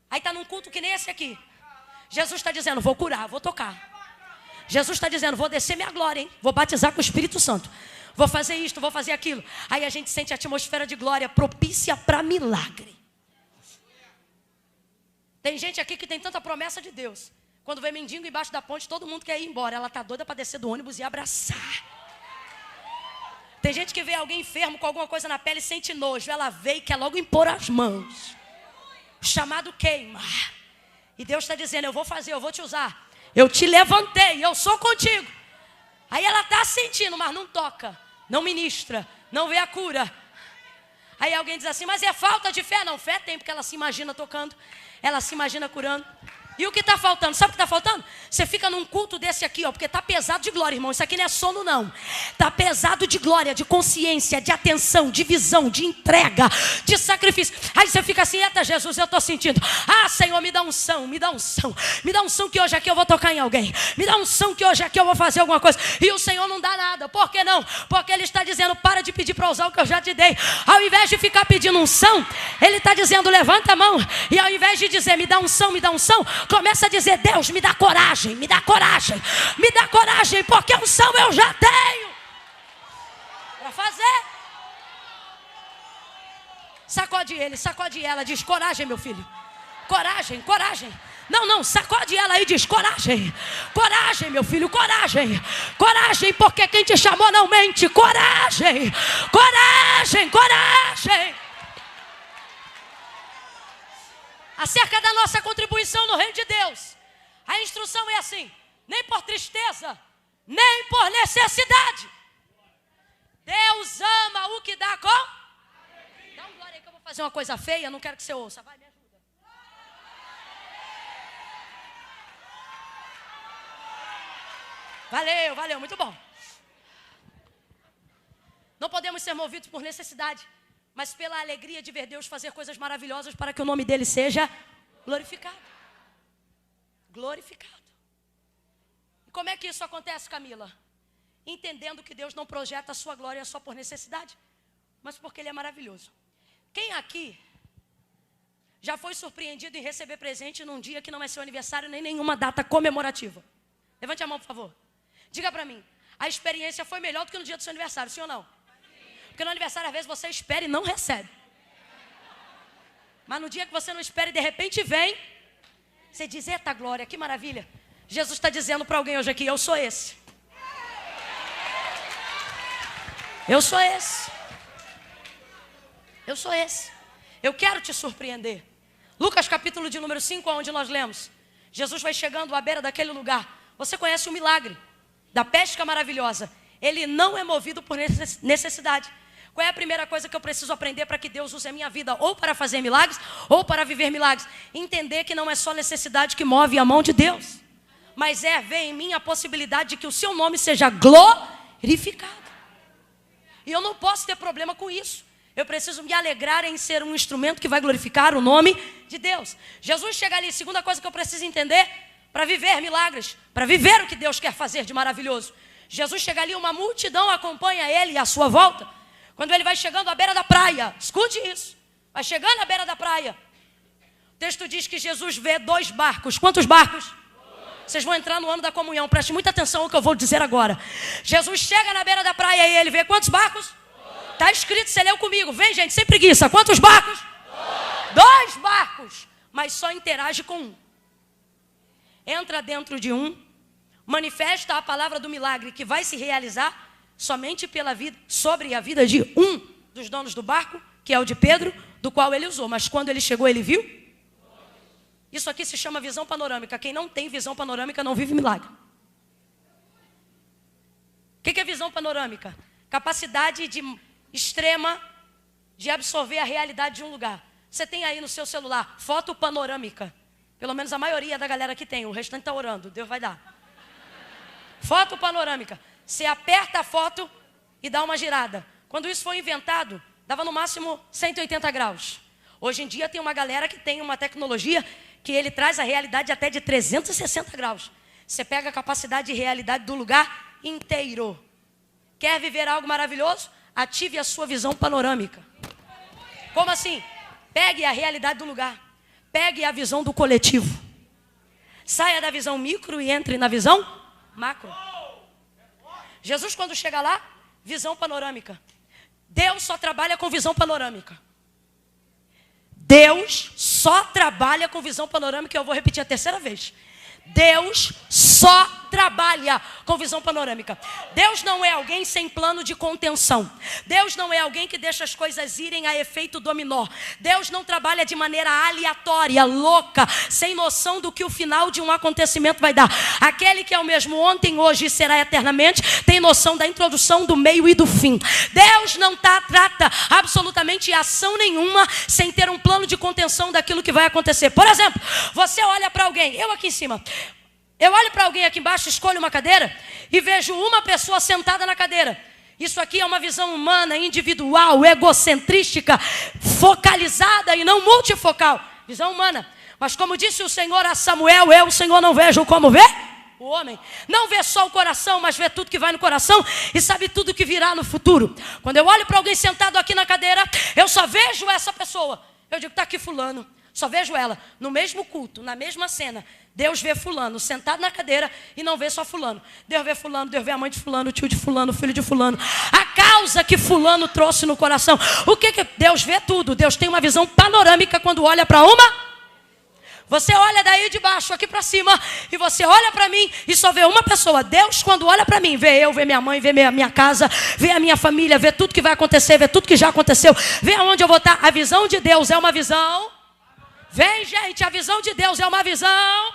Aí está num culto que nem esse aqui. Jesus está dizendo: vou curar, vou tocar. Jesus está dizendo: vou descer minha glória, hein? Vou batizar com o Espírito Santo. Vou fazer isto, vou fazer aquilo. Aí a gente sente a atmosfera de glória propícia para milagre. Tem gente aqui que tem tanta promessa de Deus. Quando vê mendigo embaixo da ponte, todo mundo quer ir embora. Ela está doida para descer do ônibus e abraçar. Tem gente que vê alguém enfermo com alguma coisa na pele e sente nojo. Ela vê e quer logo impor as mãos. O chamado queima. E Deus está dizendo: eu vou fazer, eu vou te usar. Eu te levantei, eu sou contigo. Aí ela está sentindo, mas não toca, não ministra, não vê a cura. Aí alguém diz assim: mas é falta de fé? Não, fé tem, porque ela se imagina tocando, ela se imagina curando. E o que está faltando? Sabe o que está faltando? Você fica num culto desse aqui, ó, porque está pesado de glória, irmão. Isso aqui não é sono, não. Está pesado de glória, de consciência, de atenção, de visão, de entrega, de sacrifício. Aí você fica assim: eita Jesus, eu estou sentindo. Ah, Senhor, me dá unção, me dá unção. Me dá unção que hoje aqui eu vou tocar em alguém. Me dá unção que hoje aqui eu vou fazer alguma coisa. E o Senhor não dá nada. Por que não? Porque Ele está dizendo: para de pedir para usar o que eu já te dei. Ao invés de ficar pedindo unção, Ele está dizendo: levanta a mão. E ao invés de dizer: me dá unção, começa a dizer: Deus, me dá coragem, me dá coragem, me dá coragem, porque unção eu já tenho para fazer. Sacode ele, sacode ela, diz: coragem, meu filho, coragem, coragem. Não, sacode ela e diz: coragem, coragem, meu filho, coragem, coragem, porque quem te chamou não mente. Coragem, coragem, coragem. Acerca da nossa contribuição no reino de Deus, a instrução é assim: nem por tristeza, nem por necessidade. Deus ama o que dá com... Dá um glória aí que eu vou fazer fazer uma coisa feia, não quero que você ouça. Vai, me ajuda. Valeu, muito bom. Não podemos ser movidos por necessidade, mas pela alegria de ver Deus fazer coisas maravilhosas para que o nome dele seja glorificado. Glorificado. E como é que isso acontece, Camila? Entendendo que Deus não projeta a sua glória só por necessidade, mas porque ele é maravilhoso. Quem aqui já foi surpreendido em receber presente num dia que não é seu aniversário nem nenhuma data comemorativa? Levante a mão, por favor. Diga para mim, a experiência foi melhor do que no dia do seu aniversário, sim ou não? Porque no aniversário, às vezes, você espera e não recebe. Mas no dia que você não espera e de repente vem, você diz, eita glória, que maravilha. Jesus está dizendo para alguém hoje aqui, eu sou esse. Eu sou esse. Eu sou esse. Eu quero te surpreender. Lucas capítulo de número 5, onde nós lemos. Jesus vai chegando à beira daquele lugar. Você conhece o milagre da pesca maravilhosa. Ele não é movido por necessidade. Qual é a primeira coisa que eu preciso aprender para que Deus use a minha vida? Ou para fazer milagres, ou para viver milagres. Entender que não é só necessidade que move a mão de Deus. Mas ver em mim a possibilidade de que o seu nome seja glorificado. E eu não posso ter problema com isso. Eu preciso me alegrar em ser um instrumento que vai glorificar o nome de Deus. Jesus chega ali, segunda coisa que eu preciso entender, para viver milagres, para viver o que Deus quer fazer de maravilhoso. Jesus chega ali, uma multidão acompanha ele à sua volta. Quando ele vai chegando à beira da praia, escute isso, vai chegando à beira da praia. O texto diz que Jesus vê 2 barcos. Quantos barcos? Vocês vão entrar no ano da comunhão, preste muita atenção ao que eu vou dizer agora. Jesus chega na beira da praia e ele vê quantos barcos? Está escrito, você leu comigo. Vem, gente, sem preguiça. Quantos barcos? 2 barcos. Mas só interage com um. Entra dentro de um, manifesta a palavra do milagre que vai se realizar somente sobre a vida de um dos donos do barco, que é o de Pedro, do qual ele usou. Mas quando ele chegou, ele viu? Isso aqui se chama visão panorâmica. Quem não tem visão panorâmica não vive milagre. O que é visão panorâmica? Capacidade extrema de absorver a realidade de um lugar. Você tem aí no seu celular foto panorâmica. Pelo menos a maioria da galera que tem. O restante está orando. Deus vai dar. Foto panorâmica. Você aperta a foto e dá uma girada. Quando isso foi inventado, dava no máximo 180 graus. Hoje em dia tem uma galera que tem uma tecnologia que ele traz a realidade até de 360 graus. Você pega a capacidade de realidade do lugar inteiro. Quer viver algo maravilhoso? Ative a sua visão panorâmica. Como assim? Pegue a realidade do lugar. Pegue a visão do coletivo. Saia da visão micro e entre na visão macro. Jesus, quando chega lá, visão panorâmica. Deus só trabalha com visão panorâmica. Deus só trabalha com visão panorâmica. Eu vou repetir a 3ª vez. Deus só trabalha com visão panorâmica. Deus não é alguém sem plano de contenção. Deus não é alguém que deixa as coisas irem a efeito dominó. Deus não trabalha de maneira aleatória, louca, sem noção do que o final de um acontecimento vai dar. Aquele que é o mesmo ontem, hoje e será eternamente, tem noção da introdução, do meio e do fim. Deus não trata absolutamente ação nenhuma sem ter um plano de contenção daquilo que vai acontecer. Por exemplo, você olha para alguém, eu aqui em cima, eu olho para alguém aqui embaixo, escolho uma cadeira e vejo uma pessoa sentada na cadeira. Isso aqui é uma visão humana, individual, egocentrística, focalizada e não multifocal. Visão humana. Mas como disse o Senhor a Samuel, eu, o Senhor, não vejo como vê o homem. Não vê só o coração, mas vê tudo que vai no coração e sabe tudo que virá no futuro. Quando eu olho para alguém sentado aqui na cadeira, eu só vejo essa pessoa. Eu digo, está aqui fulano. Só vejo ela no mesmo culto, na mesma cena. Deus vê fulano sentado na cadeira e não vê só fulano. Deus vê fulano, Deus vê a mãe de fulano, o tio de fulano, o filho de fulano. A causa que fulano trouxe no coração. O que Deus vê tudo. Deus tem uma visão panorâmica quando olha para uma. Você olha daí de baixo aqui para cima e você olha para mim e só vê uma pessoa. Deus, quando olha para mim, vê eu, vê minha mãe, vê minha casa, vê a minha família, vê tudo que vai acontecer, vê tudo que já aconteceu, vê aonde eu vou estar. A visão de Deus é uma visão. Vem, gente, a visão de Deus é uma visão.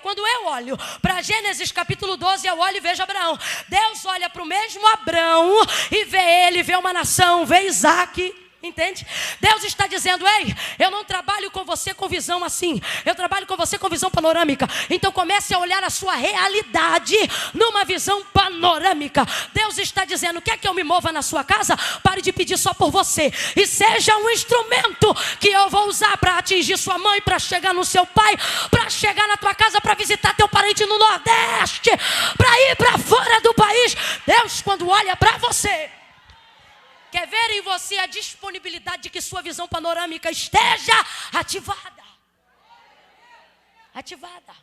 Quando eu olho para Gênesis capítulo 12, eu olho e vejo Abraão. Deus olha para o mesmo Abraão e vê ele, vê uma nação, vê Isaac. Entende? Deus está dizendo: ei, eu não trabalho com você com visão assim, eu trabalho com você com visão panorâmica. Então comece a olhar a sua realidade numa visão panorâmica. Deus está dizendo: quer que eu me mova na sua casa? Pare de pedir só por você e seja um instrumento que eu vou usar para atingir sua mãe, para chegar no seu pai, para chegar na tua casa, para visitar teu parente no Nordeste, para ir para fora do país. Deus, quando olha para você, quer ver em você a disponibilidade de que sua visão panorâmica esteja ativada. Ativada.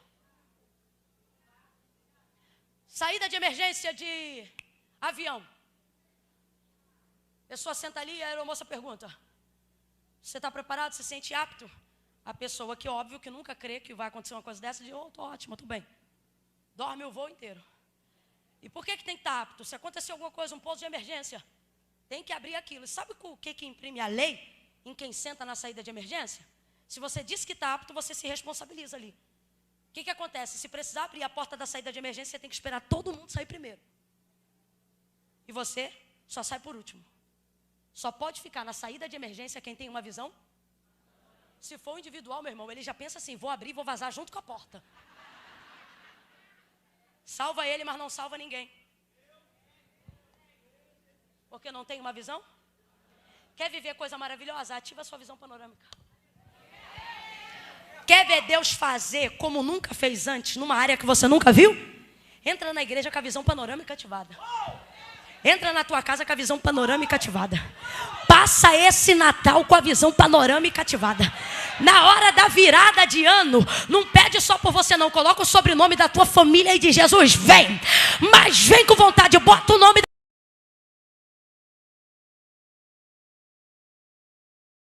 Saída de emergência de avião. A pessoa senta ali e a aeromoça pergunta: você está preparado? Se sente apto? A pessoa que, óbvio, que nunca crê que vai acontecer uma coisa dessa, diz: oh, estou ótimo, estou bem. Dorme o voo inteiro. E por que tem que estar apto? Se acontecer alguma coisa, um pouso de emergência, tem que abrir aquilo. Sabe o que imprime a lei em quem senta na saída de emergência? Se você diz que está apto, você se responsabiliza ali. O que acontece? Se precisar abrir a porta da saída de emergência, você tem que esperar todo mundo sair primeiro. E você só sai por último. Só pode ficar na saída de emergência quem tem uma visão. Se for individual, meu irmão, ele já pensa assim: vou abrir e vou vazar junto com a porta. Salva ele, mas não salva ninguém. Porque não tem uma visão? Quer viver coisa maravilhosa? Ativa a sua visão panorâmica. Quer ver Deus fazer como nunca fez antes, numa área que você nunca viu? Entra na igreja com a visão panorâmica ativada. Entra na tua casa com a visão panorâmica ativada. Passa esse Natal com a visão panorâmica ativada. Na hora da virada de ano, não pede só por você não. Coloca o sobrenome da tua família e diz: Jesus, vem. Mas vem com vontade. Bota o nome